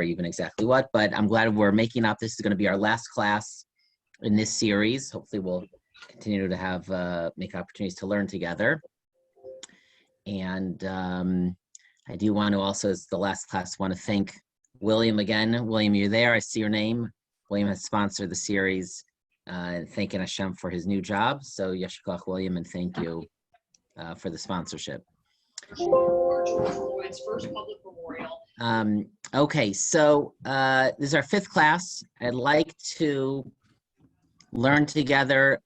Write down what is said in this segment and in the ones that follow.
even exactly what, but I'm glad we're making up. This is going to be our last class in this series. Hopefully we'll continue to have make opportunities to learn together. And I do want to also, as the last class, want to thank William again. William, you're there. I see your name. William has sponsored the series, thanking Hashem for his new job. So Yeshikach, William, and thank you for the sponsorship. Okay, so this is our 5th class. I'd like to learn together,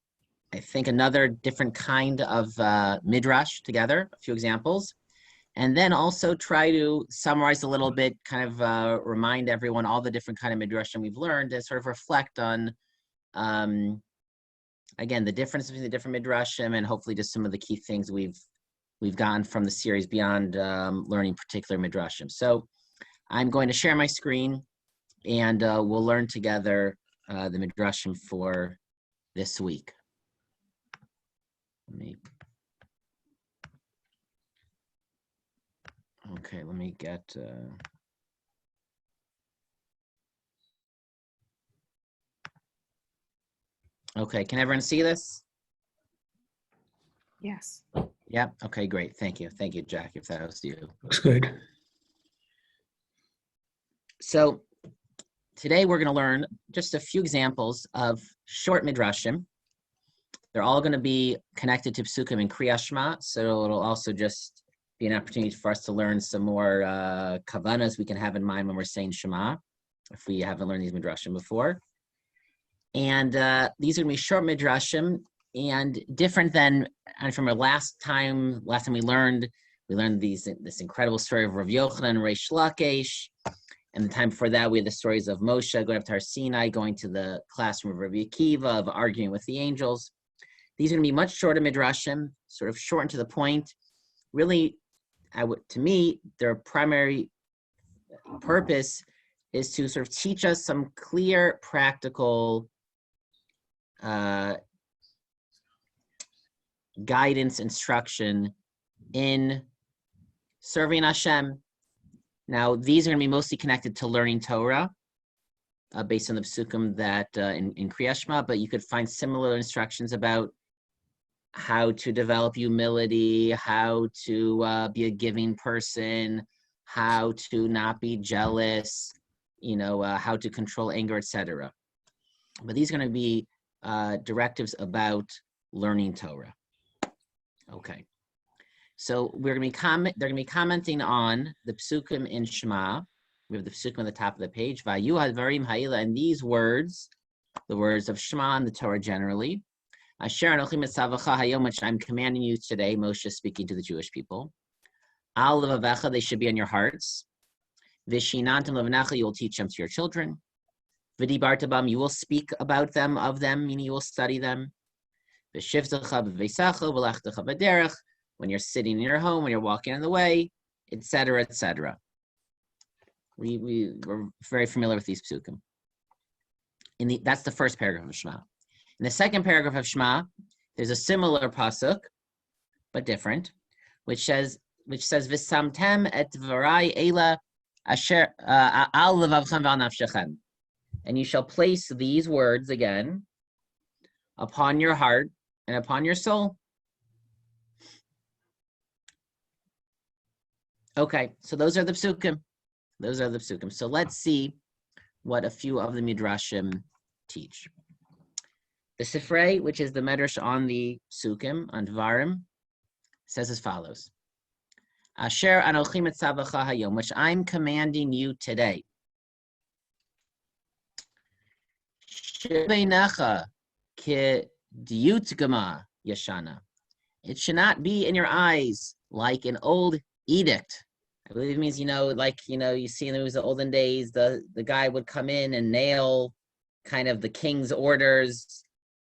I think, another different kind of Midrash together, a few examples, and then also try to summarize a little bit, kind of remind everyone all the different kind of Midrashim we've learned and sort of reflect on, again, the difference between the different Midrashim and hopefully just some of the key things we've gotten from the series beyond learning particular Midrashim. So I'm going to share my screen and we'll learn together the Midrashim for this week. Okay, let me get... Okay, can everyone see this? Yes. Yeah, okay, great. Thank you. Thank you, Jack, if that was you. Looks good. So today we're going to learn just a few examples of short midrashim. They're all going to be connected to psukim and Kriyas Shema, so it'll also just be an opportunity for us to learn some more kavanas we can have in mind when we're saying Shema, if we haven't learned these midrashim before. And these are going to be short midrashim and different than, and from our last time we learned this incredible story of Rav Yochanan and Reish Lakish. And the time before that, we had the stories of Moshe going up to Har Sinai, going to the classroom of Rabbi Akiva, of arguing with the angels. These are going to be much shorter midrashim, sort of short and to the point. Really, to me, their primary purpose is to sort of teach us some clear, practical guidance, instruction in serving Hashem. Now, these are going to be mostly connected to learning Torah, based on the psukim that in Kriyas Shema, but you could find similar instructions about how to develop humility, how to be a giving person, how to not be jealous, how to control anger, etc. But these are going to be directives about learning Torah. Okay. So they're going to be commenting on the psukim in Shema. We have the psukim on the top of the page. Vayu hadvarim ha'ila, and these words, the words of Shema and the Torah generally. Asher anochi mitzavacha hayom, which I'm commanding you today. Moshe speaking to the Jewish people. Al levavecha, they should be on your hearts. Vishinantam levnecha, you will teach them to your children. V'dibarta bam, you will speak about them, of them, meaning you will study them. V'shivtecha b'veisacha v'lechtecha b'derech, when you're sitting in your home, when you're walking on the way, etc., etc. We're very familiar with these psukim. That's the first paragraph of Shema. In the second paragraph of Shema, there's a similar pasuk, but different, which says V'samtem et dvarai ela asher al levavchem v'al nafshechem, and you shall place these words again upon your heart and upon your soul. Okay, so those are the psukim. So let's see what a few of the midrashim teach. The Sifrei, which is the Midrash on the psukim, on Dvarim, says as follows: Asher anochi mitzavacha hayom, which I'm commanding you today. Shebeinecha ki diutgama yashana. It should not be in your eyes like an old edict. I believe it means, you see in the olden days, the guy would come in and nail kind of the king's orders,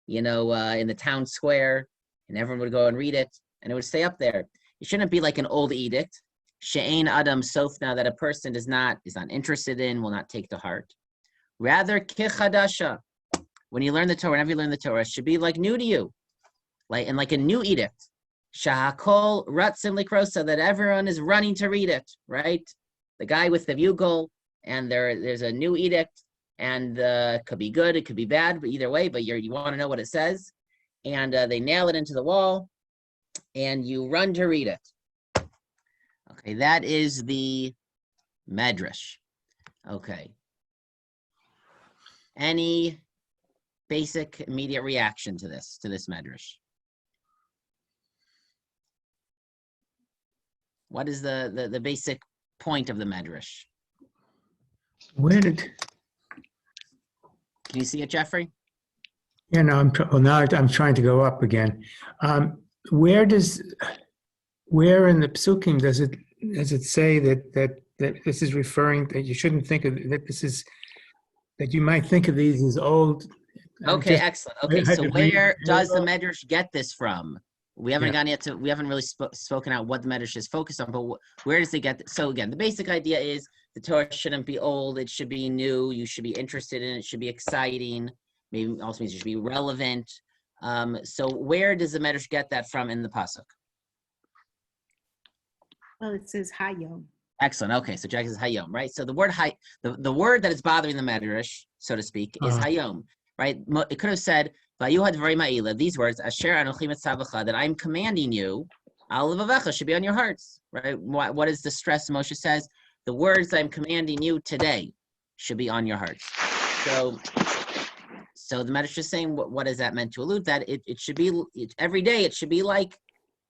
in the town square, and everyone would go and read it, and it would stay up there. It shouldn't be like an old edict. She'ein adam sofna, that a person is not interested in, will not take to heart. Rather, kichadasha, when you learn the Torah, whenever you learn the Torah, it should be like new to you, like a new edict. Shahakol ratzim likrosa, that everyone is running to read it, right? The guy with the bugle and there's a new edict, and it could be good, it could be bad, but either way, but you want to know what it says, and they nail it into the wall, and you run to read it. Okay, that is the Midrash. Okay. Any basic immediate reaction to this Midrash? What is the basic point of the Midrash? Where did? Can you see it, Jeffrey? Yeah, no. Now I'm trying to go up again. Where in the psukim does it say that this is referring that you shouldn't think of that this is that you might think of these as old? Okay, excellent. Okay, so where does the Midrash get this from? We haven't gotten yet to. We haven't really spoken out what the Midrash is focused on, but where does it get? So again, the basic idea is the Torah shouldn't be old; it should be new. You should be interested in it. It should be exciting. Maybe also means it should be relevant. So where does the Midrash get that from in the pasuk? Well, it says Hayom. Excellent. Okay, so Jack says Hayom, right? So the word the word that is bothering the Midrash, so to speak, is Hayom, right? It could have said Vayuhad V'rei Ma'ila, these words, Asher Anochi Mitzavacha, that I'm commanding you, Al Levavecha, should be on your hearts, right? What is the stress Moshe says? The words I'm commanding you today should be on your hearts. So the Midrash is saying, what is that meant to allude? That it should be every day. It should be like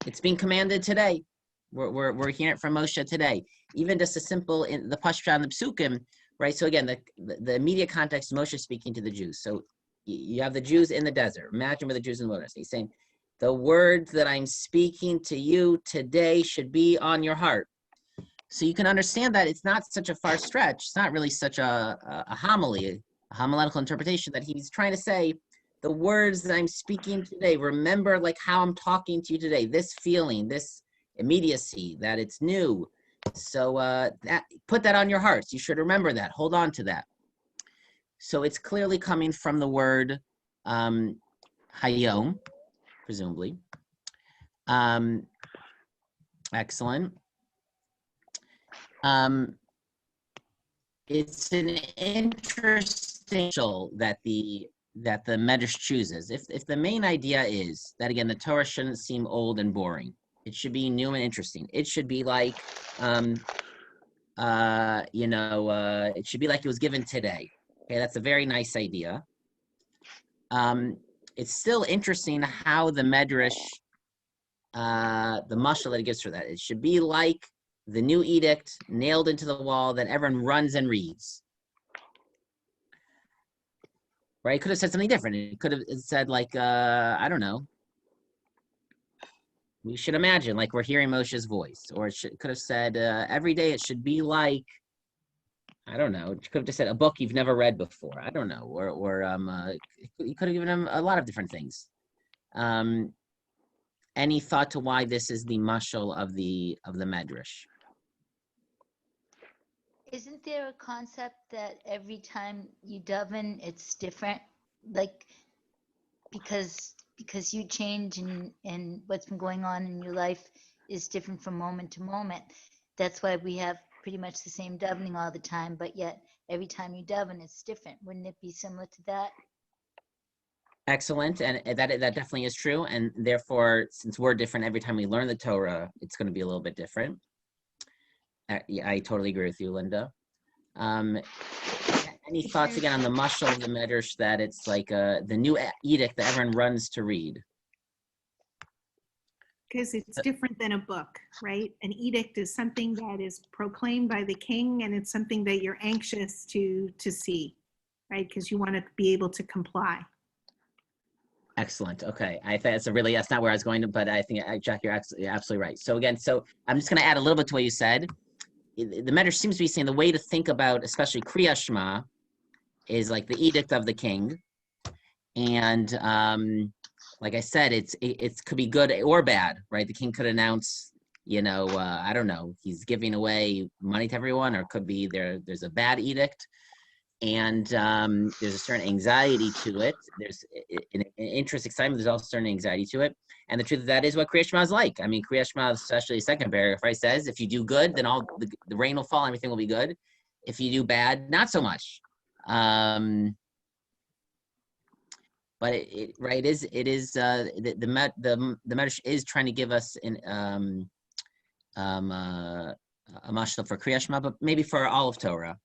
it's being commanded today. We're hearing it from Moshe today. Even just a simple in the Pashta and the Psukim, right? So again, the immediate context, Moshe speaking to the Jews. So you have the Jews in the desert. Imagine with the Jews in the wilderness. He's saying, the words that I'm speaking to you today should be on your heart. So you can understand that it's not such a far stretch. It's not really such a homily, a homiletical interpretation, that he's trying to say, the words that I'm speaking today, remember like how I'm talking to you today, this feeling, this immediacy, that it's new. So put that on your hearts. You should remember that. Hold on to that. So it's clearly coming from the word hayom, presumably. Excellent. It's an interesting that the Midrash chooses. If the main idea is that, again, the Torah shouldn't seem old and boring. It should be new and interesting. It should be like, it should be like it was given today. Okay, that's a very nice idea. It's still interesting how the Midrash, the mashal that it gives for that. It should be like the new edict nailed into the wall that everyone runs and reads. Right? It could have said something different. It could have said like, I don't know. We should imagine like we're hearing Moshe's voice, or it could have said every day it should be like, I don't know. It could have just said a book you've never read before. I don't know, or you could have given him a lot of different things. Any thought to why this is the mashal of the Midrash? Isn't there a concept that every time you daven, it's different? Like, because you change and what's been going on in your life is different from moment to moment. That's why we have pretty much the same davening all the time, but yet every time you daven, it's different. Wouldn't it be similar to that? Excellent, and that definitely is true. And therefore, since we're different every time we learn the Torah, it's going to be a little bit different. Yeah, I totally agree with you, Linda. Any thoughts again on the mashal of the Midrash that it's like the new edict that everyone runs to read? Because it's different than a book, right? An edict is something that is proclaimed by the king, and it's something that you're anxious to see, right? Because you want to be able to comply. Excellent. Okay, I think that's not where I was going to, but I think, Jack, you're absolutely right. So again, I'm just going to add a little bit to what you said. The Midrash seems to be saying the way to think about, especially Kriya Shema, is like the edict of the king, and like I said, it could be good or bad, right? The king could announce, I don't know, he's giving away money to everyone, or it could be there's a bad edict, and there's a certain anxiety to it. There's an interest, excitement. There's also certain anxiety to it. And the truth of that is what Kriya Shema is like. I mean, Kriya Shema, especially the second paragraph, right, says if you do good, then all the rain will fall, and everything will be good. If you do bad, not so much. But it is the Midrash is trying to give us a mashal for Kriyash Shema, but maybe for all of Torah.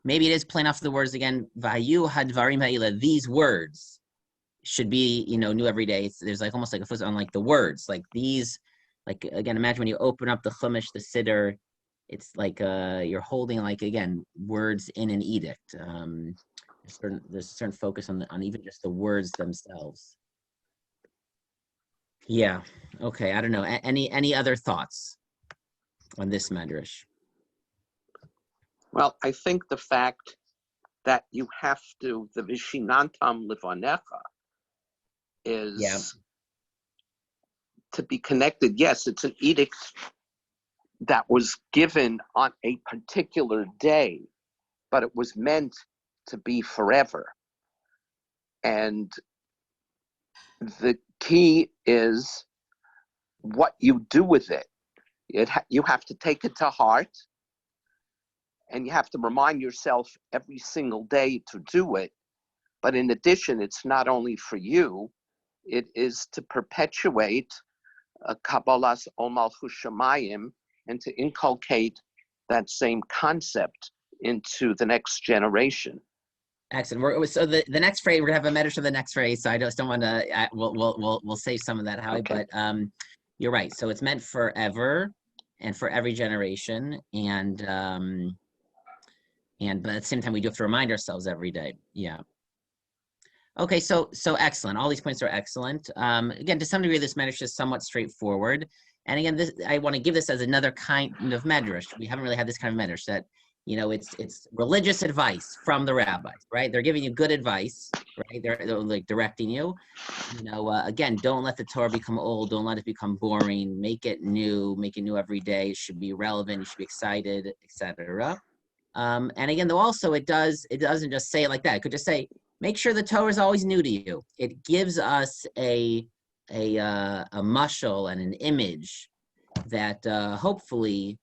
Maybe it is playing off the words again. Vayu hadvarim ha'ila. These words should be, new every day. There's like almost like a footnote on like the words, like these, like again, imagine when you open up the Chumash, the Siddur, it's like you're holding like again words in an edict. There's a certain focus on even just the words themselves. Yeah. Okay. I don't know. Any other thoughts on this Midrash? Well, I think the fact that you have to, the Vishinantam Livanecha is to be connected. Yes, it's an edict that was given on a particular day, but it was meant to be forever. And the key is what you do with it. You have to take it to heart, and you have to remind yourself every single day to do it. But in addition, it's not only for you, it is to perpetuate Kabbalah's Omalchus Shamayim and to inculcate that same concept into the next generation. Excellent. So the next phrase, we're gonna have a Midrash of the next phrase. So I just don't want to. We'll save some of that, Howie. Okay. But you're right. So it's meant forever and for every generation, and but at the same time we do have to remind ourselves every day. Yeah. Okay. So excellent. All these points are excellent. Again, to some degree, this Midrash is somewhat straightforward. And again, I want to give this as another kind of Midrash. We haven't really had this kind of Midrash that. It's religious advice from the rabbis, right? They're giving you good advice, right? They're like directing you. Again, don't let the Torah become old. Don't let it become boring. Make it new every day. It should be relevant. You should be excited, etc. And again, though, also it doesn't just say it like that. It could just say, make sure the Torah is always new to you. It gives us a mashal and an image that hopefully,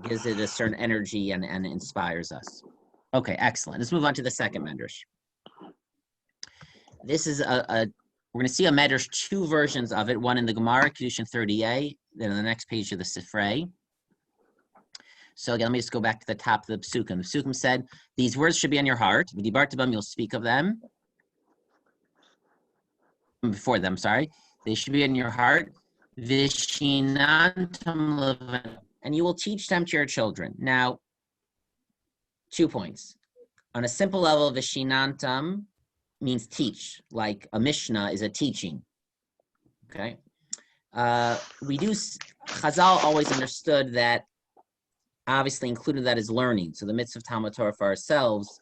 gives it a certain energy and inspires us. Okay, excellent. Let's move on to the second Midrash. This is we're going to see a Midrash, two versions of it, one in the Gemara, Kedushin 30a, then on the next page of the Sifrei. So again, let me just go back to the top of the Psukim. The Psukim said, these words should be on your heart. V'dibarta you'll speak of them. Before them, sorry. They should be in your heart. Vishinantam levan. And you will teach them to your children. Now, 2 points. On a simple level, Vishinantam means teach, like a Mishnah is a teaching. Okay? Chazal always understood that, obviously included that is learning. So the mitzvah of Talmud Torah for ourselves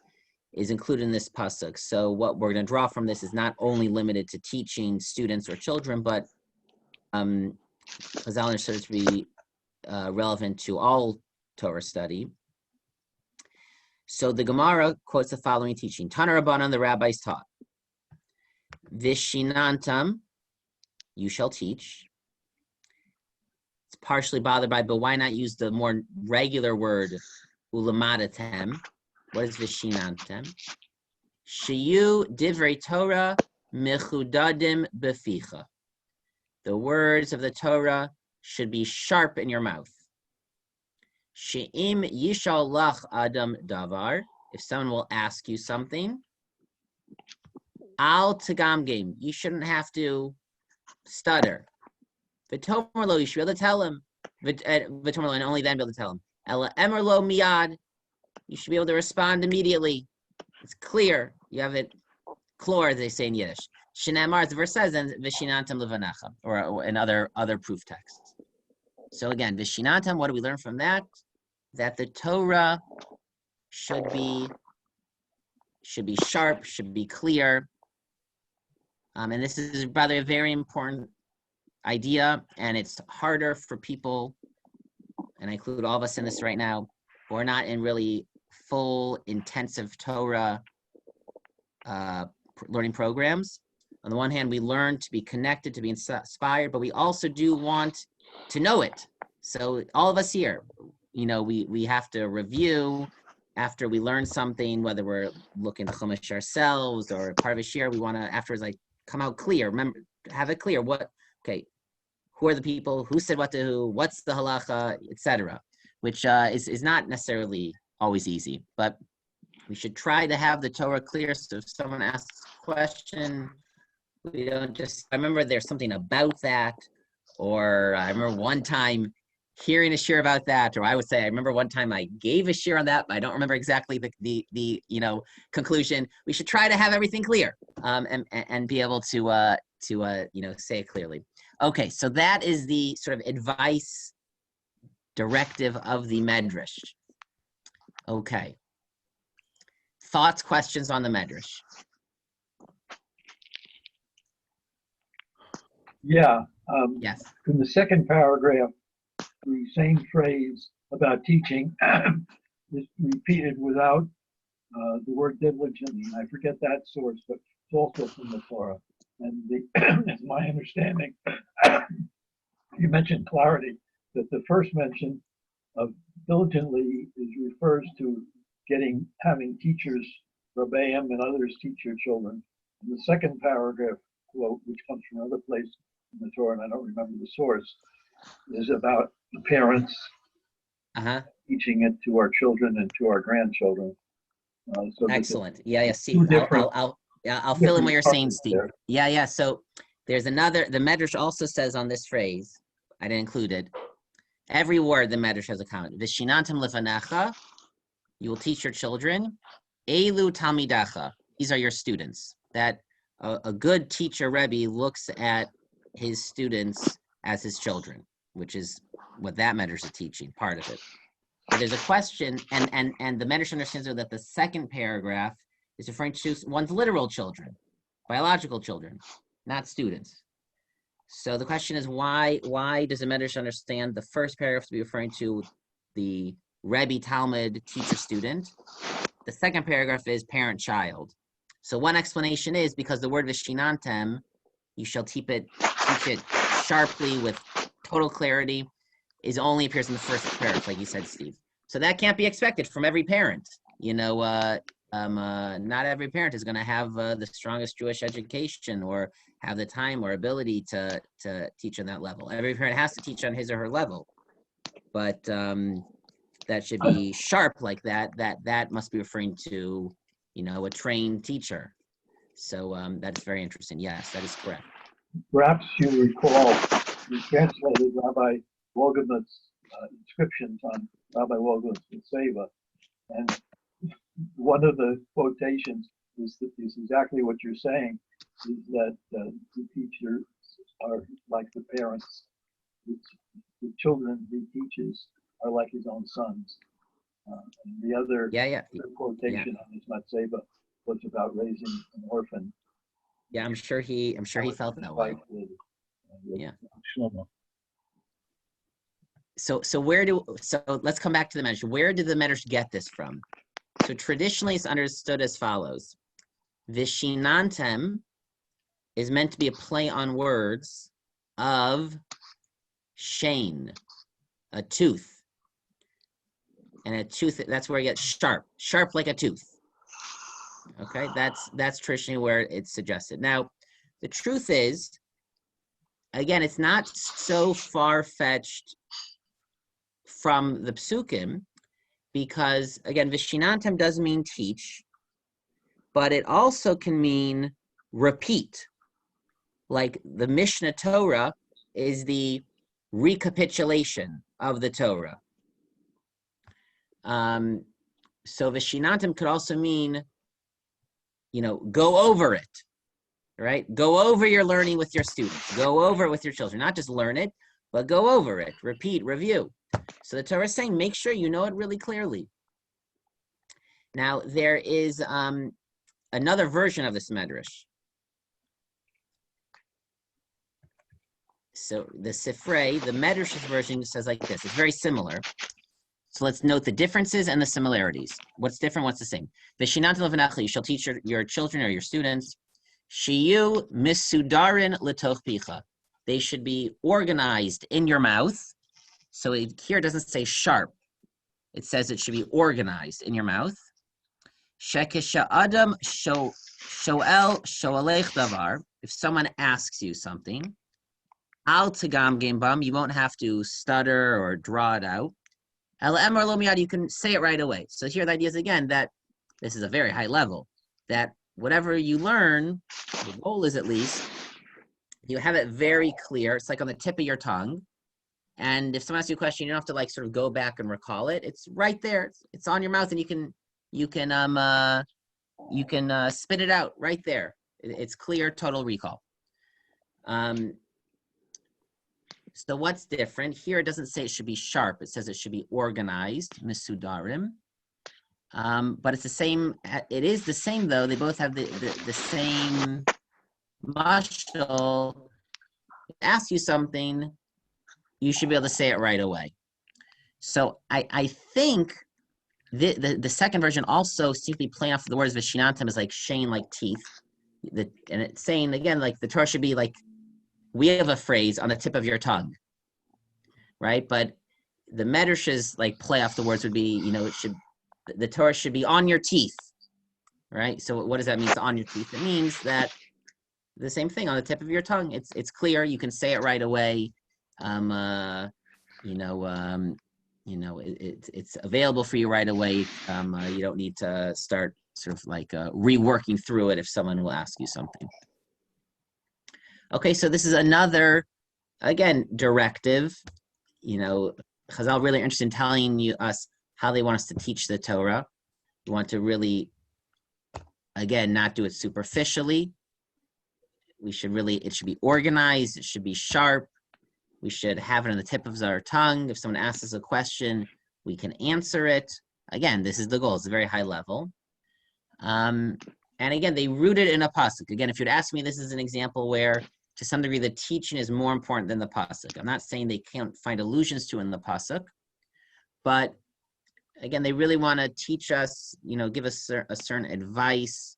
is included in this pasuk. So what we're going to draw from this is not only limited to teaching students or children, but Chazal understood it to be relevant to all Torah study. So the Gemara quotes the following teaching. Tana Rabbanan, the rabbis taught. Vishinantam, you shall teach. It's partially bothered by, but why not use the more regular word ulamadatem? What is vishinantam? Shiyu divrei Torah mechudadim beficha. The words of the Torah should be sharp in your mouth. She'im yishal lach adam davar. If someone will ask you something, al tagamgim. You shouldn't have to stutter. V'tomer you should be able to tell him. V'tomer and only then be able to tell him. Ela emer lo miyad. You should be able to respond immediately. It's clear. You have it clear, they say in Yiddish. Shinamar, the verse says, and vishinantam levanacha, or in other proof texts. So again, vishinantam, what do we learn from that? That the Torah should be sharp, should be clear. And this is rather a very important idea, and it's harder for people, and I include all of us in this right now, who are not in really full, intensive Torah learning programs. On the one hand, we learn to be connected, to be inspired, but we also do want to know it. So all of us here, we have to review after we learn something, whether we're looking to Chumash ourselves or part of a shir, we want to afterwards come out clear. Remember, have it clear. Who are the people? Who said what to who? What's the halacha, etc. Which is not necessarily always easy, but we should try to have the Torah clear. So if someone asks a question, we don't just. I remember there's something about that, or I remember one time hearing a shir about that, or I would say I remember one time I gave a shir on that, but I don't remember exactly the conclusion. We should try to have everything clear, and be able to say it clearly. Okay, so that is the sort of advice directive of the Midrash. Okay. Thoughts, questions on the Midrash? Yeah. Yes. In the second paragraph, the same phrase about teaching is repeated without the word diligently. I forget that source, but it's also from the Torah. And it's my understanding, you mentioned clarity, that the first mention of diligently refers to having teachers, Rabbeim and others teach your children. And the second paragraph quote, which comes from another place in the Torah, and I don't remember the source, is about the parents teaching it to our children and to our grandchildren. So excellent. Yeah. See, two different- I'll fill in what you're saying, Steve. there. Yeah. So there's another. The Midrash also says on this phrase, I didn't include it. Every word the Midrash has a comment. Vishinantim lefanecha, you will teach your children. Elu talmidacha, these are your students. That a good teacher, Rabbi, looks at his students as his children, which is what that Midrash is teaching, part of it. But there's a question, and the Midrash understands that the second paragraph is referring to one's literal children, biological children, not students. So the question is, why does the Midrash understand the first paragraph to be referring to the Rebbe, Talmud, teacher, student? The second paragraph is parent, child. So one explanation is because the word vishtinantem, you shall teach it sharply with total clarity, is only appears in the first paragraph, like you said, Steve. So that can't be expected from every parent. Not every parent is going to have the strongest Jewish education or have the time or ability to teach on that level. Every parent has to teach on his or her level, but that should be sharp like that. That must be referring to, a trained teacher. So that is very interesting. Yes, that is correct. Perhaps you recall we translated Rabbi Wolgamoth's inscriptions on Rabbi Wolgamoth's Seva, and one of the quotations is exactly what you're saying, is that the teachers are like the parents. The children he teaches are like his own sons. And the other quotation on his Matseva was about raising an orphan. Yeah, I'm sure he felt that way. Yeah. So let's come back to the Midrash. Where did the Midrash get this from? So traditionally it's understood as follows. Vishinantem is meant to be a play on words of shane, a tooth. And a tooth, that's where you get sharp like a tooth. Okay, that's traditionally where it's suggested. Now, the truth is, again, it's not so far-fetched from the psukim, because, again, vishinantam does mean teach, but it also can mean repeat. Like the Mishnah Torah is the recapitulation of the Torah. So vishinantam could also mean, go over it, right? Go over your learning with your students. Go over it with your children. Not just learn it, but go over it. Repeat, review. So the Torah is saying, make sure you know it really clearly. Now, there is another version of this Midrash. So the Sifrei, the Midrash's version says like this. It's very similar. So let's note the differences and the similarities. What's different, what's the same? Vishinantam levanecha, you shall teach your children or your students. Shiyu misudarin letoch picha. They should be organized in your mouth. So here it doesn't say sharp. It says it should be organized in your mouth. Shekesha Adam shoel shoalech davar. If someone asks you something, al tagam geimbam, you won't have to stutter or draw it out. El emor lo miyad, you can say it right away. So here the idea is again that this is a very high level. That whatever you learn, the goal is at least you have it very clear. It's like on the tip of your tongue. And if someone asks you a question, you don't have to like sort of go back and recall it. It's right there. It's on your mouth, and you can spit it out right there. It's clear, total recall. So what's different here? It doesn't say it should be sharp. It says it should be organized, misudarim. But it's the same. It is the same though. They both have the same mashal. Ask you something, you should be able to say it right away. So I think the second version also seems to be playing off the words vishinantam is like shane, like teeth. And it's saying again, like the Torah should be like, we have a phrase on the tip of your tongue, right? But the Midrash's like play off the words would be, the Torah should be on your teeth, right? So what does that mean? It's on your teeth. It means that the same thing on the tip of your tongue. It's clear. You can say it right away. It's available for you right away. You don't need to start sort of like reworking through it if someone will ask you something. Okay, so this is another, again, directive. Chazal really interested in telling us how they want us to teach the Torah. We want to really, again, not do it superficially. It should be organized. It should be sharp. We should have it on the tip of our tongue. If someone asks us a question, we can answer it. Again, this is the goal. It's a very high level. And again, they root it in a pasuk. Again, if you'd ask me, this is an example where, to some degree, the teaching is more important than the pasuk. I'm not saying they can't find allusions to it in the pasuk, but again, they really want to teach us, give us a certain advice,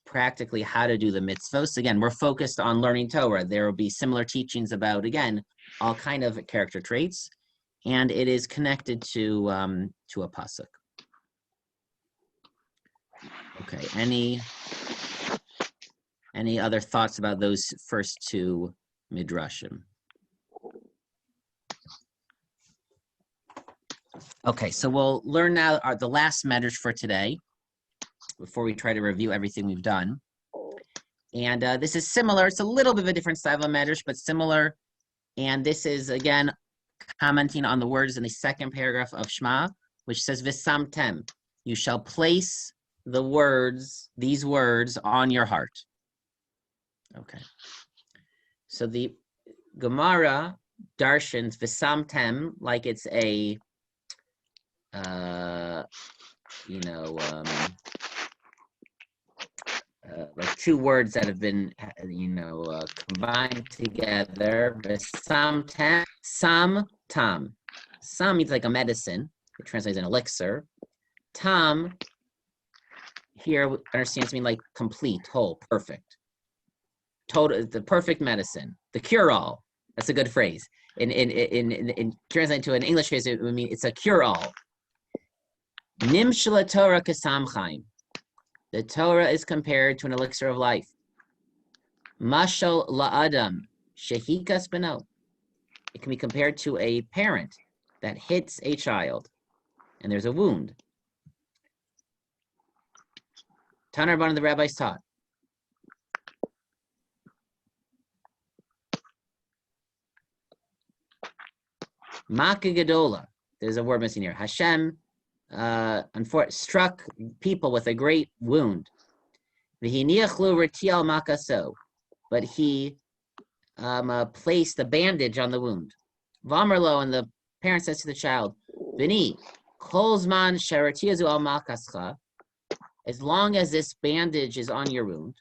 practically how to do the mitzvos. Again, we're focused on learning Torah. There will be similar teachings about, again, all kind of character traits, and it is connected to a pasuk. Okay, any other thoughts about those first two midrashim? Okay, so we'll learn now the last midrash for today before we try to review everything we've done. And this is similar. It's a little bit of a different style of midrash, but similar. And this is, again, commenting on the words in the second paragraph of Shema, which says, V'samtem, you shall place these words on your heart. Okay. So the Gemara darshans V'samtem like it's a, like two words that have been, combined together. V'samtem, tam. Sam means like a medicine. It translates an elixir. Tam here understands to mean like complete, whole, perfect. Total, the perfect medicine, the cure-all. That's a good phrase. In translating to an English phrase, it would mean it's a cure-all. Nimshla Torah kasam chaim. The Torah is compared to an elixir of life. Mashal la'adam shehikas beno. It can be compared to a parent that hits a child, and there's a wound. Tanar Rabban, the rabbis taught. Maka Gadola. There's a word missing here. Hashem struck people with a great wound. But he placed a bandage on the wound. Vamerlo, and the parent says to the child, Vini, kolzman sharatiazu al makascha, as long as this bandage is on your wound,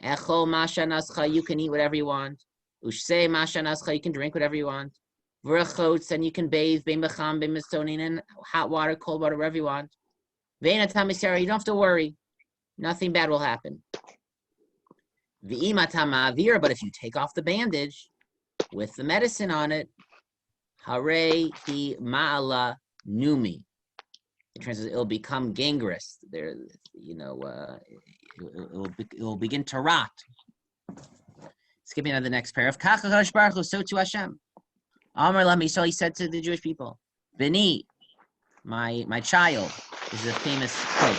echol mashanascha, you can eat whatever you want. Ushse mashanascha, you can drink whatever you want. V'rachotz, and you can bathe, bein b'cham, bein b'stonin, in hot water, cold water, wherever you want. Ve'ina tamisera, you don't have to worry. Nothing bad will happen. V'ima tamavir, but if you take off the bandage, with the medicine on it. Hare hi ma'ala numi. It translates, it'll become gangrenous. There, it will begin to rot. Skipping on the next paragraph. Kach Baruch Hu, so to Hashem. Amar la Yisrael, he said to the Jewish people, Beni, my child, this is a famous quote.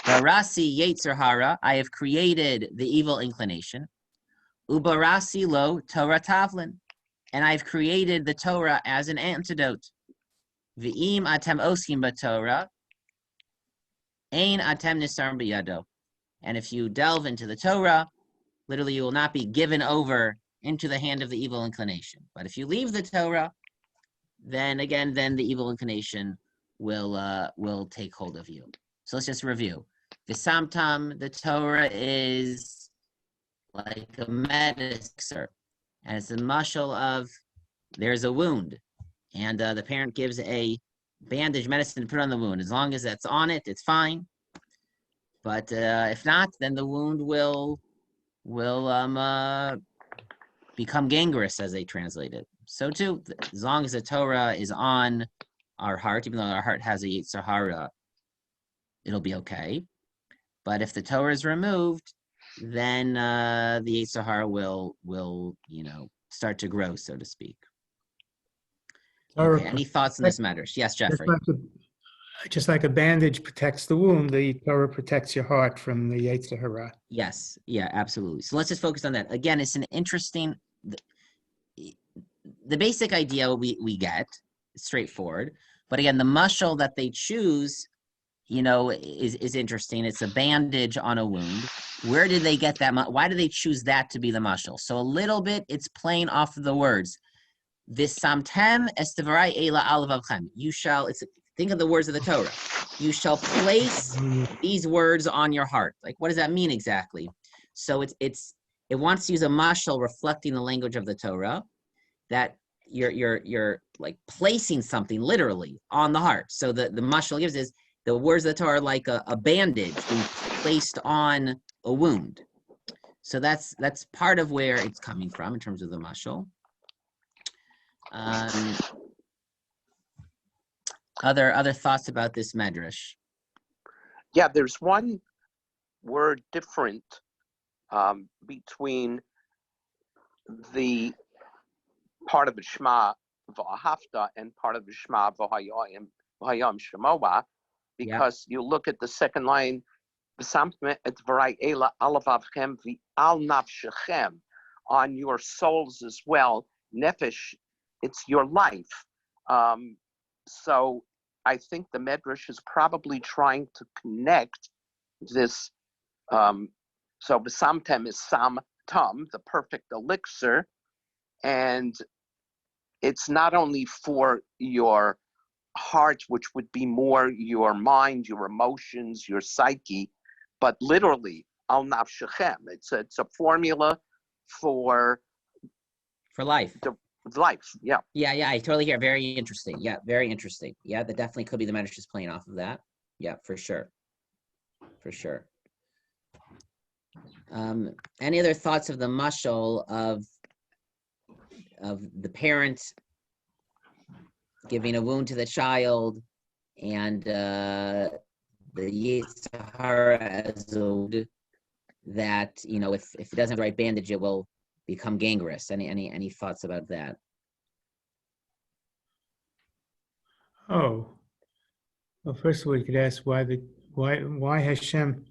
Barasi Yetzer Hara, I have created the evil inclination. Ubarasi lo Torah Tavlin, and I've created the Torah as an antidote. V'im atem oskim b'Torah, ein atem nisarm b'yado. And if you delve into the Torah, literally you will not be given over into the hand of the evil inclination. But if you leave the Torah, then the evil inclination will take hold of you. So let's just review. The Samtam, the Torah is like a medicine, and it's a mashal of there's a wound, and the parent gives a bandage medicine to put on the wound. As long as that's on it, it's fine. But if not, then the wound will become gangrenous, as they translate it. So too, as long as the Torah is on our heart, even though our heart has a Yetzer Hara, it'll be okay. But if the Torah is removed, then the Yetzer Hara will start to grow, so to speak. Okay, any thoughts on this matter? Yes, Jeffrey. Just like a bandage protects the wound, the Torah protects your heart from the Yetzer Hara. Yes, yeah, absolutely. So let's just focus on that. Again, it's an interesting, the basic idea we get, straightforward. But again, the mashal that they choose, is interesting. It's a bandage on a wound. Where did they get that? Why do they choose that to be the mashal? So a little bit, it's playing off of the words. V'samtem es devarai eila al levavchem. You shall, think of the words of the Torah. You shall place these words on your heart. Like, what does that mean exactly? So it wants to use a mashal reflecting the language of the Torah, that you're like placing something literally on the heart. So the mashal gives is the words of the Torah are like a bandage being placed on a wound. So that's part of where it's coming from in terms of the mashal. Other thoughts about this Midrash? Yeah, there's one word different between the part of the Shema V'ahavta and part of the Shema V'hayam Shemoah, because you look at the second line, V'samtem et dvarai eila al levavchem v'al nafshechem, on your souls as well. Nefesh, it's your life. So I think the Midrash is probably trying to connect this. So V'samtem is samtam, the perfect elixir, and it's not only for your heart, which would be more your mind, your emotions, your psyche, but literally al nafshechem. It's a formula for life. Life, yeah. Yeah, I totally hear. Very interesting. Yeah, very interesting. Yeah, that definitely could be the Midrash just playing off of that. Yeah, for sure. Any other thoughts of the mashal of the parent giving a wound to the child, and the Yetzer Hara as a wound that, if it doesn't have the right bandage, it will become gangrenous? Any thoughts about that? Oh, well, first of all, you could ask why Hashem.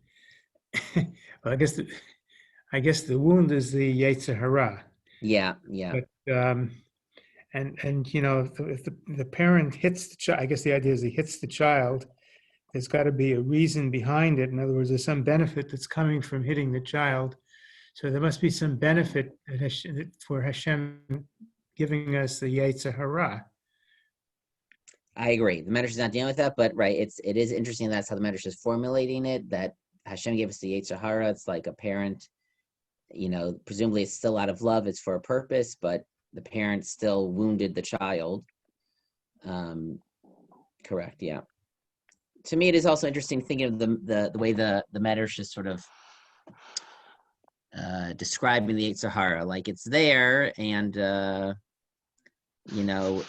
Well, I guess the wound is the Yetzer Hara. Yeah. But, and if the parent hits the child, I guess the idea is he hits the child. There's got to be a reason behind it. In other words, there's some benefit that's coming from hitting the child. So there must be some benefit for Hashem giving us the Yetzer Hara. I agree. The Midrash is not dealing with that, but right, it is interesting. That's how the Midrash is formulating it. That Hashem gave us the Yetzer Hara. It's like a parent. Presumably it's still out of love. It's for a purpose, but the parent still wounded the child. Correct. Yeah. To me, it is also interesting thinking of the way the Midrash is sort of describing the Yetzer Hara, like it's there, and you know,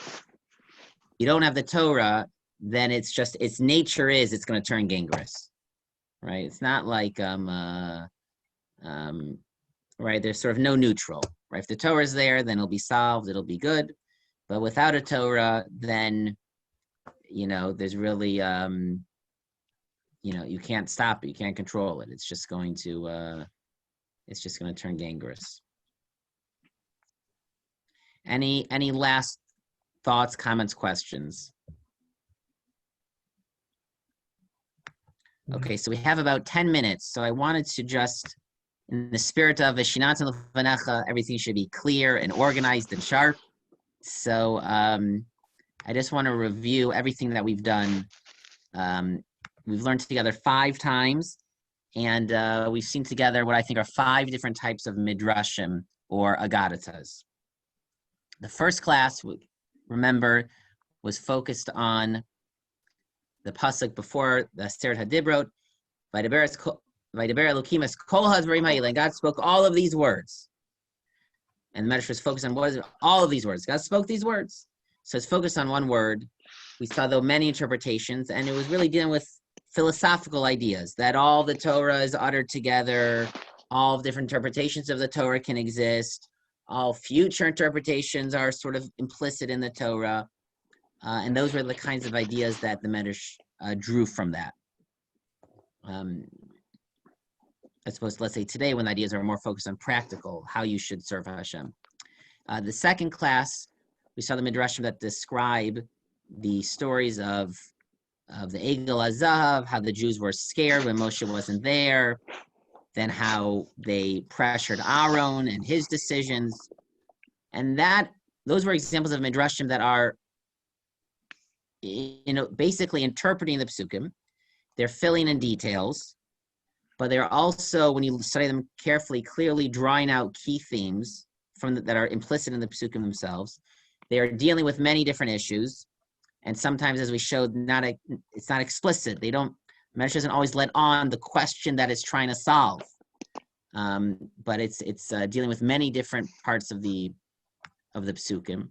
you don't have the Torah, then it's just its nature is it's going to turn gangrenous, right? It's not like right. There's sort of no neutral, right? If the Torah is there, then it'll be solved, it'll be good, but without a Torah, then you know, there's really you know, you can't stop it, you can't control it. It's just going to turn gangrenous. Any last thoughts, comments, questions? Okay, so we have about 10 minutes. So I wanted to just, in the spirit of Veshinatan Lefanecha, everything should be clear and organized and sharp. So I just want to review everything that we've done. We've learned together 5 times, and we've seen together what I think are 5 different types of midrashim or agadatas. The first class, remember, was focused on the pasuk before the Aseret HaDibrot, Vaydaber Elokim es kol hadvarim ha'ela, and God spoke all of these words. And the Midrash was focused on what is it? All of these words. God spoke these words. So it's focused on one word. We saw, though, many interpretations, and it was really dealing with philosophical ideas, that all the Torah is uttered together, all different interpretations of the Torah can exist, all future interpretations are sort of implicit in the Torah, and those were the kinds of ideas that the Midrash drew from that. I suppose, let's say today, when the ideas are more focused on practical, how you should serve Hashem. The second class, we saw the Midrashim that describe the stories of the Egel HaZahav, how the Jews were scared when Moshe wasn't there, then how they pressured Aaron and his decisions. And those were examples of Midrashim that are, you know, basically interpreting the Psukim. They're filling in details, but they're also, when you study them carefully, clearly drawing out key themes that are implicit in the Psukim themselves. They are dealing with many different issues, and sometimes, as we showed, it's not explicit. Midrash doesn't always let on the question that it's trying to solve, but it's dealing with many different parts of the Psukim.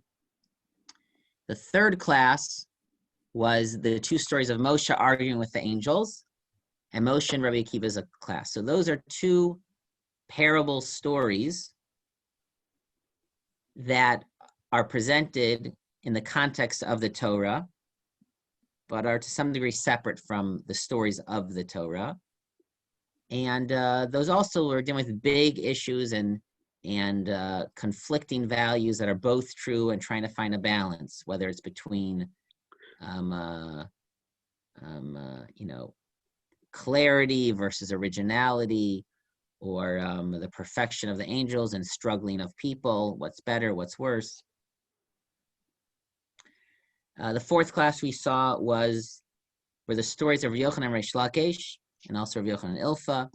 The third class was the 2 stories of Moshe arguing with the angels, and Moshe and Rabbi Akiva's a class. So those are 2 parable stories that are presented in the context of the Torah, but are to some degree separate from the stories of the Torah. And those also are dealing with big issues and conflicting values that are both true, and trying to find a balance, whether it's between you know, clarity versus originality, or the perfection of the angels and struggling of people, what's better, what's worse. The fourth class we saw were the stories of Yochanan and Reish Lakish, and also of Yochanan and Ilfa.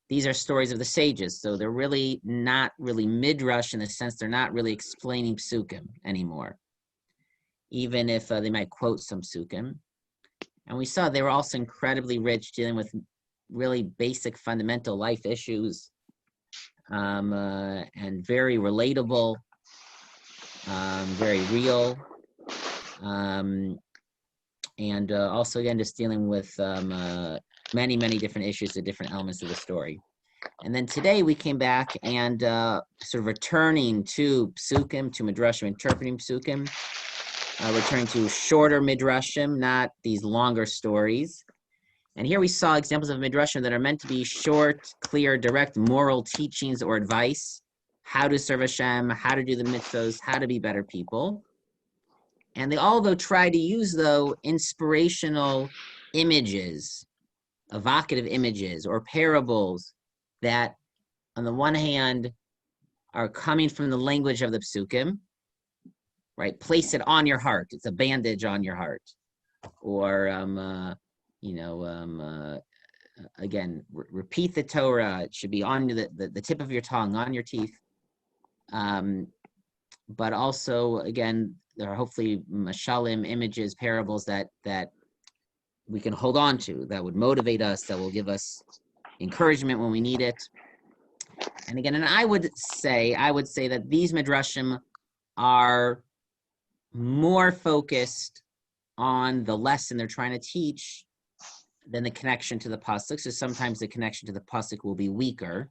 These are stories of the sages, so they're really not really midrash in the sense they're not really explaining psukim anymore, even if they might quote some psukim. And we saw they were also incredibly rich, dealing with really basic fundamental life issues, and very relatable, very real, and also, again, just dealing with many, many different issues, the different elements of the story. And then today we came back and sort of returning to psukim, to midrashim, interpreting psukim, returning to shorter midrashim, not these longer stories. And here we saw examples of midrashim that are meant to be short, clear, direct moral teachings or advice, how to serve Hashem, how to do the mitzvos, how to be better people. And they all, though, try to use, though, inspirational images, evocative images or parables that, on the one hand, are coming from the language of the psukim, right? Place it on your heart. It's a bandage on your heart. Or, again, repeat the Torah. It should be on the tip of your tongue, on your teeth. But also, again, there are hopefully mashalim, images, parables that we can hold on to, that would motivate us, that will give us encouragement when we need it. And again, and I would say that these midrashim are more focused on the lesson they're trying to teach than the connection to the pasuk. So sometimes the connection to the pasuk will be weaker,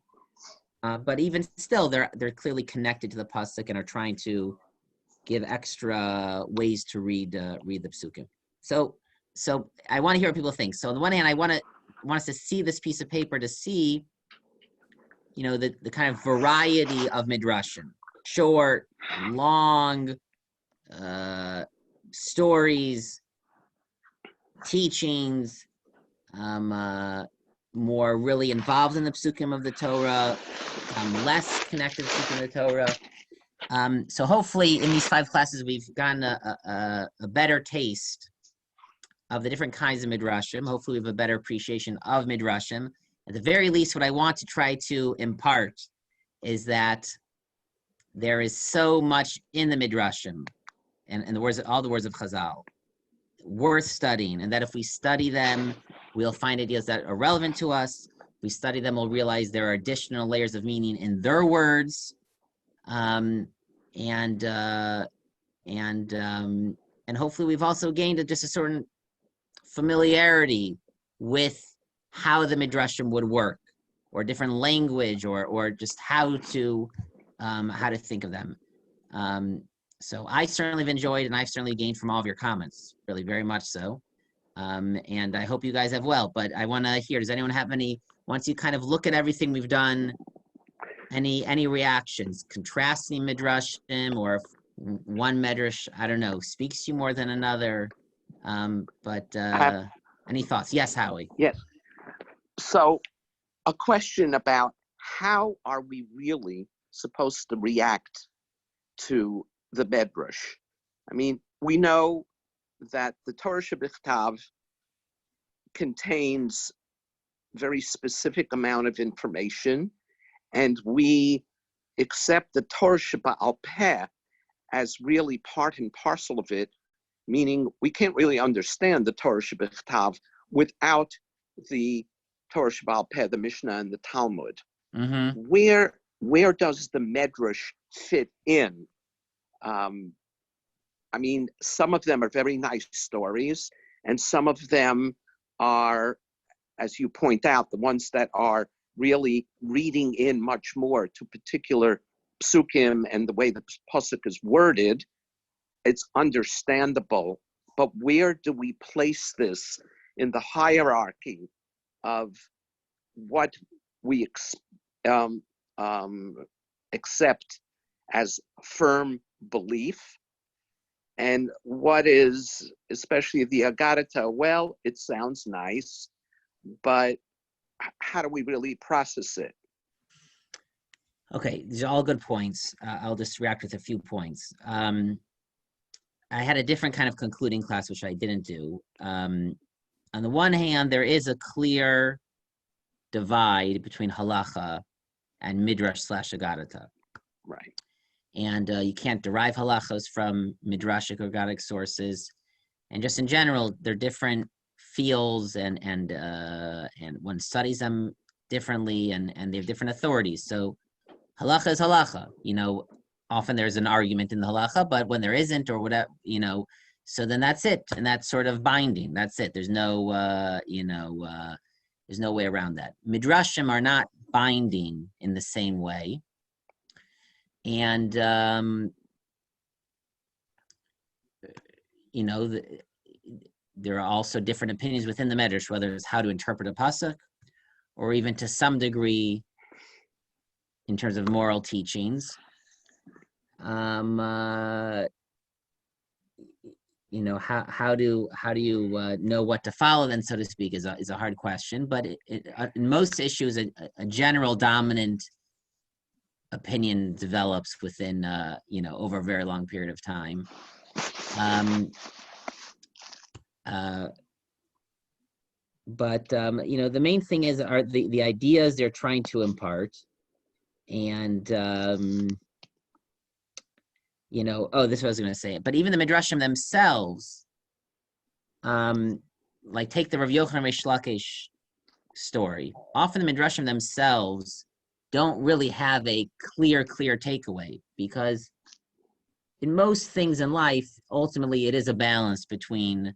but even still, they're clearly connected to the pasuk and are trying to give extra ways to read the psukim. So I want to hear what people think. So on the one hand, I want us to see this piece of paper to see, the kind of variety of midrashim, short, long, stories, teachings, more really involved in the psukim of the Torah, less connected to the psukim of the Torah. So hopefully in these 5 classes, we've gotten a better taste of the different kinds of midrashim. Hopefully we have a better appreciation of midrashim. At the very least, what I want to try to impart is that there is so much in the midrashim and all the words of Chazal worth studying, and that if we study them, we'll find ideas that are relevant to us. If we study them, we'll realize there are additional layers of meaning in their words, and hopefully we've also gained just a certain familiarity with how the midrashim would work, or different language, or just how to think of them. So I certainly have enjoyed, and I've certainly gained from all of your comments, really very much so. And I hope you guys have well. But I want to hear, does anyone have any, once you kind of look at everything we've done, any reactions, contrasting midrashim, or if one midrash, I don't know, speaks to you more than another? Any thoughts? Yes, Howie. Yes. So a question about how are we really supposed to react to the Midrash? I mean, we know that the Torah Shebichtav contains very specific amount of information, and we accept the Torah Sheba'al Peh as really part and parcel of it, meaning we can't really understand the Torah Shebichtav without the Torah Sheba'al Peh, the Mishnah and the Talmud. Mm-hmm. Where does the Midrash fit in? I mean, some of them are very nice stories, and some of them are, as you point out, the ones that are really reading in much more to particular psukim and the way the pasuk is worded. It's understandable, but where do we place this in the hierarchy of what we accept as firm belief, and what is, especially the Agarata, well, it sounds nice, but how do we really process it? Okay, these are all good points. I'll just react with a few points. I had a different kind of concluding class, which I didn't do. On the one hand, there is a clear divide between halacha and midrash/agarata. Right. And you can't derive halachos from midrashic or agaric sources. And just in general, they're different fields, and one studies them differently, and they have different authorities. So halacha is halacha. Often there's an argument in the halacha, but when there isn't, or whatever, so then that's it, and that's sort of binding. That's it. There's no, there's no way around that. Midrashim are not binding in the same way, and there are also different opinions within the Midrash, whether it's how to interpret a pasuk, or even to some degree in terms of moral teachings. How do you know what to follow then, so to speak, is a hard question. But in most issues, a general dominant opinion develops within over a very long period of time. But the main thing are the ideas they're trying to impart, and this is what I was going to say. But even the midrashim themselves, like take the Rav Yochanan Reish Lakish story. Often the midrashim themselves don't really have a clear takeaway, because in most things in life, ultimately it is a balance between,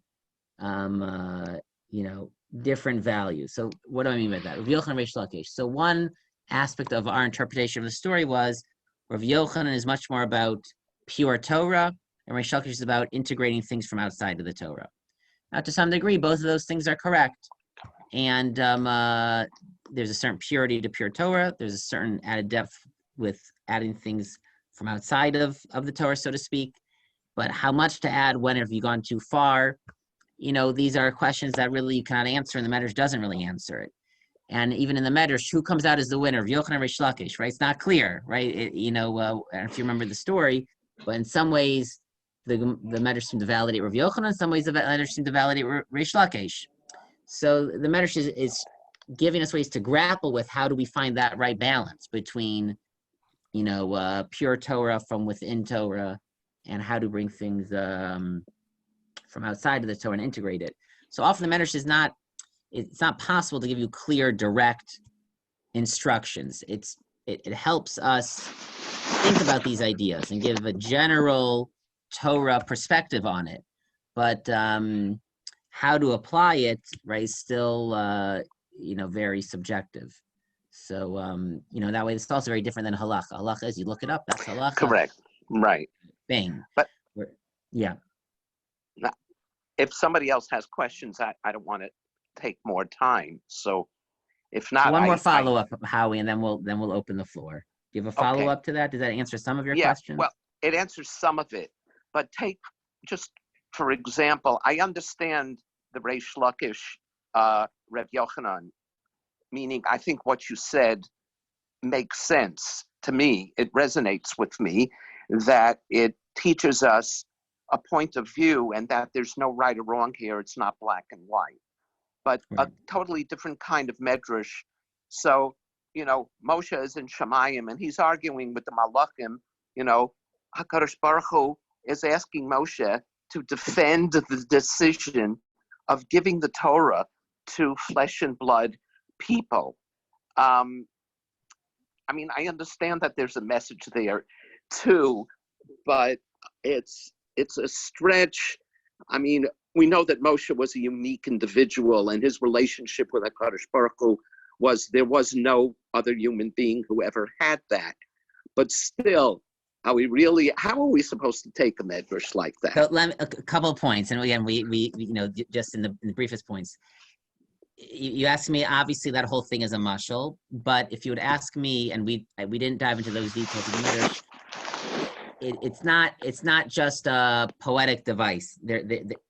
different values. So what do I mean by that? Rav Yochanan, Reish Lakish. So one aspect of our interpretation of the story was Rav Yochanan is much more about pure Torah, and Reish Lakish is about integrating things from outside of the Torah. Now, to some degree, both of those things are correct. And there's a certain purity to pure Torah. There's a certain added depth with adding things from outside of the Torah, so to speak. But how much to add, when have you gone too far? These are questions that really you cannot answer, and the Midrash doesn't really answer it. And even in the Midrash, who comes out as the winner? Yochanan, Reish Lakish, right? It's not clear, right? If you remember the story, but in some ways, the Midrash seemed to validate Rav Yochanan. In some ways, the Midrash seemed to validate Reish Lakish. So the Midrash is giving us ways to grapple with how do we find that right balance between, pure Torah from within Torah, and how to bring things from outside of the Torah and integrate it. So often the Midrash it's not possible to give you clear, direct instructions. It helps us think about these ideas and give a general Torah perspective on it. But how to apply it, right, is still, very subjective. So, that way it's also very different than halacha. Halacha is you look it up, that's halacha. Correct. Right. Bang. But yeah. If somebody else has questions, I don't want to take more time. So if not, One more follow-up, Howie, and then we'll open the floor. Do you have a follow-up to that? Does that answer some of your questions? Well, it answers some of it. But just for example, I understand the Reish Lakish, Reb Yochanan, meaning I think what you said makes sense to me. It resonates with me that it teaches us a point of view and that there's no right or wrong here. It's not black and white, but a totally different kind of medrash. So, Moshe is in Shemayim and he's arguing with the Malachim. HaKadosh Baruch Hu is asking Moshe to defend the decision of giving the Torah to flesh and blood people. I understand that there's a message there too, but it's a stretch. We know that Moshe was a unique individual, and his relationship with HaKadosh Baruch Hu there was no other human being who ever had that. But still, how are we supposed to take a medrash like that? So a couple of points, and again, we just in the briefest points. You asked me, obviously that whole thing is a mashal, but if you would ask me, and we didn't dive into those details of the Midrash, it's not just a poetic device.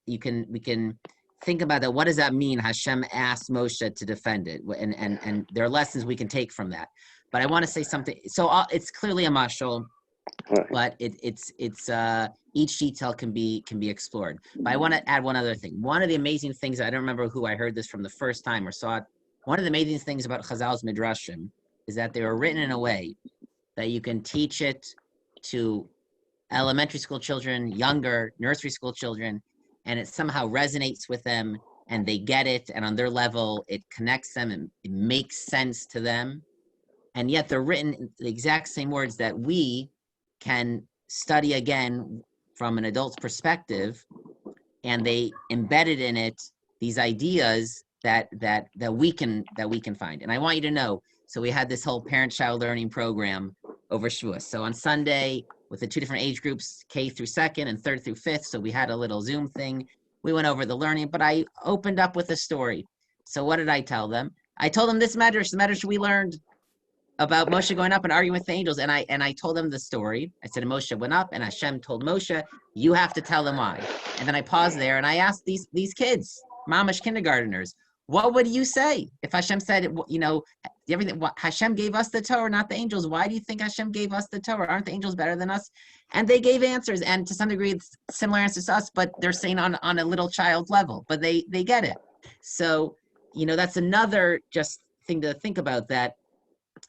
We can think about that. What does that mean? Hashem asked Moshe to defend it, and there are lessons we can take from that. But I want to say something. So it's clearly a mashal, but it's each detail can be explored. But I want to add one other thing. One of the amazing things, I don't remember who I heard this from the first time or saw it. One of the amazing things about Chazal's Midrashim is that they were written in a way that you can teach it to elementary school children, younger nursery school children, and it somehow resonates with them and they get it, and on their level it connects them and it makes sense to them. And yet they're written in the exact same words that we can study again from an adult's perspective, and they embedded in it these ideas that we can find. And I want you to know, so we had this whole parent-child learning program over Shavuos. So on Sunday, with the two different age groups, K through 2nd and 3rd through 5th, so we had a little Zoom thing. We went over the learning, but I opened up with a story. So what did I tell them? I told them the Midrash we learned about Moshe going up and arguing with the angels, and I told them the story. I said Moshe went up, and Hashem told Moshe, "You have to tell them why." And then I paused there, and I asked these kids, mamish kindergarteners, what would you say if Hashem said, everything? Hashem gave us the Torah, not the angels. Why do you think Hashem gave us the Torah? Aren't the angels better than us? And they gave answers, and to some degree, it's similar answers to us, but they're saying on a little child level, but they get it. So, that's another just thing to think about, that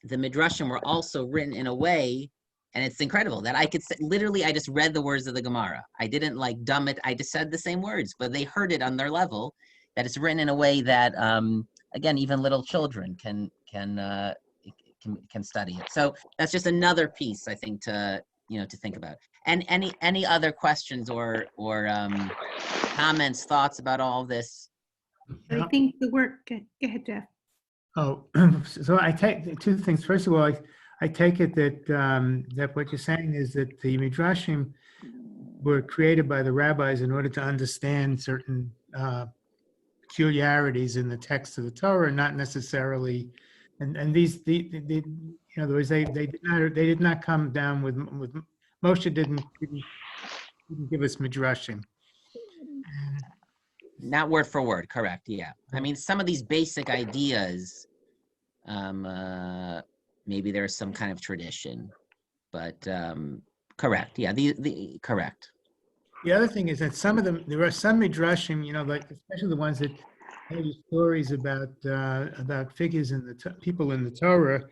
the Midrashim were also written in a way, and it's incredible that I could say, literally, I just read the words of the Gemara. I didn't dumb it. I just said the same words, but they heard it on their level, that it's written in a way that, again, even little children can can study it. So that's just another piece, I think, to think about. And any other questions or comments, thoughts about all this? I think the work, go ahead, Jeff. Oh, so I take two things. First of all, I take it that that what you're saying is that the Midrashim were created by the rabbis in order to understand certain peculiarities in the text of the Torah, not necessarily, and these in other words, they did not come down with Moshe didn't give us Midrashim. Not word for word, correct? Yeah. I mean, some of these basic ideas, maybe there's some kind of tradition, but correct. Yeah, the correct. The other thing is that some of them, there are some midrashim, like especially the ones that tell you stories about figures in the people in the Torah,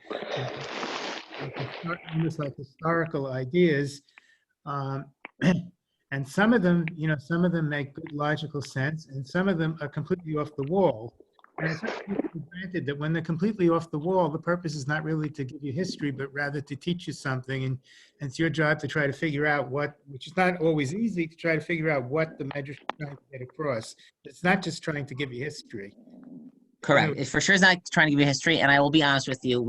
almost like historical ideas, and some of them, make good logical sense, and some of them are completely off the wall. And it's not taken for granted that when they're completely off the wall, the purpose is not really to give you history, but rather to teach you something. And it's your job to try to figure out which is not always easy, to try to figure out what the Midrash is trying to get across. It's not just trying to give you history. Correct. It for sure is not trying to give you history. And I will be honest with you,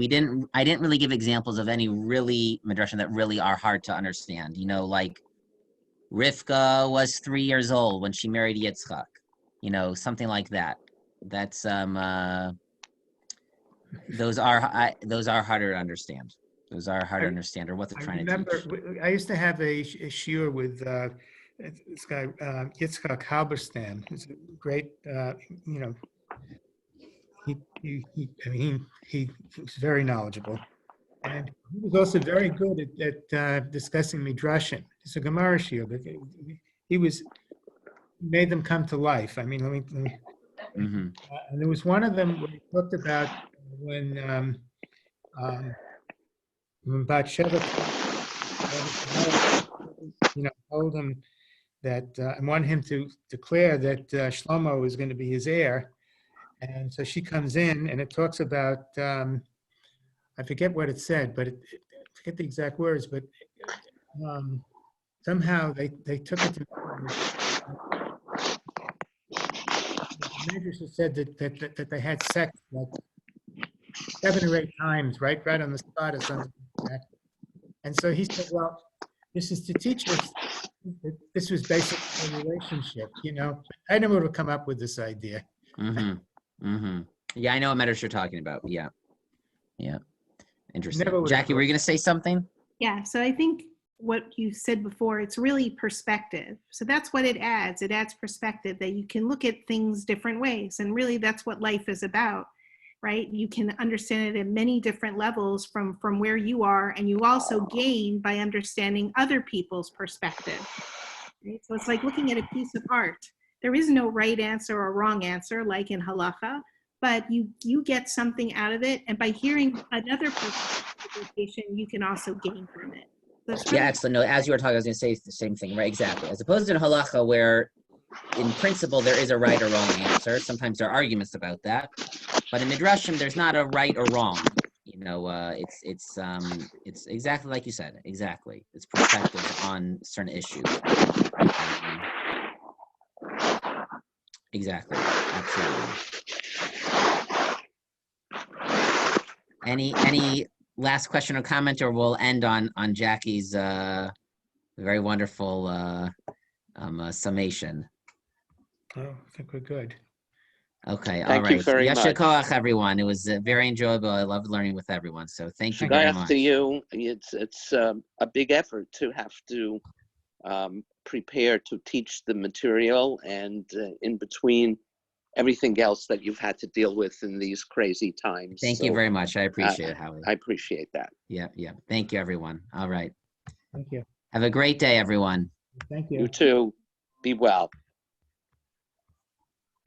I didn't really give examples of any really midrashim that really are hard to understand. Like Rivka was 3 years old when she married Yitzchak. Something like that. That's those are harder to understand. Those are harder to understand, or what they're trying to teach. I used to have a shiur with this guy Yitzchak Halberstam. He's a great, he was very knowledgeable, and he was also very good at discussing midrashim. It's a Gemara shiur, but he made them come to life. I mean, let me Mm-hmm. and there was one of them where he talked about when Bathsheba, told him that and wanted him to declare that Shlomo was going to be his heir, and so she comes in and it talks about I forget what it said, but I forget the exact words, but somehow they took it to. The Midrash said that they had sex like 7 or 8 times, right on the spot or something like that. And so he said, well, this is to teach us that this was basically a relationship, I never would have come up with this idea. Mm-hmm. Mm-hmm. Yeah, I know what Midrash you're talking about. Yeah. Interesting. Jackie, were you going to say something? Yeah, so I think what you said before, it's really perspective. So that's what it adds. It adds perspective, that you can look at things different ways. And really that's what life is about, right? You can understand it at many different levels from where you are. And you also gain by understanding other people's perspective. Right? So it's like looking at a piece of art. There is no right answer or wrong answer, like in halacha, but you get something out of it. And by hearing another person's interpretation, you can also gain from it. Yeah, excellent. No, as you were talking, I was going to say the same thing, right? Exactly. As opposed to in halacha, where in principle there is a right or wrong answer. Sometimes there are arguments about that, but in midrashim there's not a right or wrong. It's exactly like you said. Exactly, it's perspective on certain issues. Exactly. Absolutely. Any last question or comment, or we'll end on Jackie's very wonderful summation. Oh, I think we're good. Okay, all Thank right. you very Yasher much. koach, everyone. It was very enjoyable. I loved learning with everyone. So thank you very much. After you, it's a big effort to have to prepare to teach the material, and in between everything else that you've had to deal with in these crazy times. Thank you very much. I appreciate it, Howie. I appreciate that. Yeah. Thank you, everyone. All right. Thank you. Have a great day, everyone. Thank you. You too. Be well.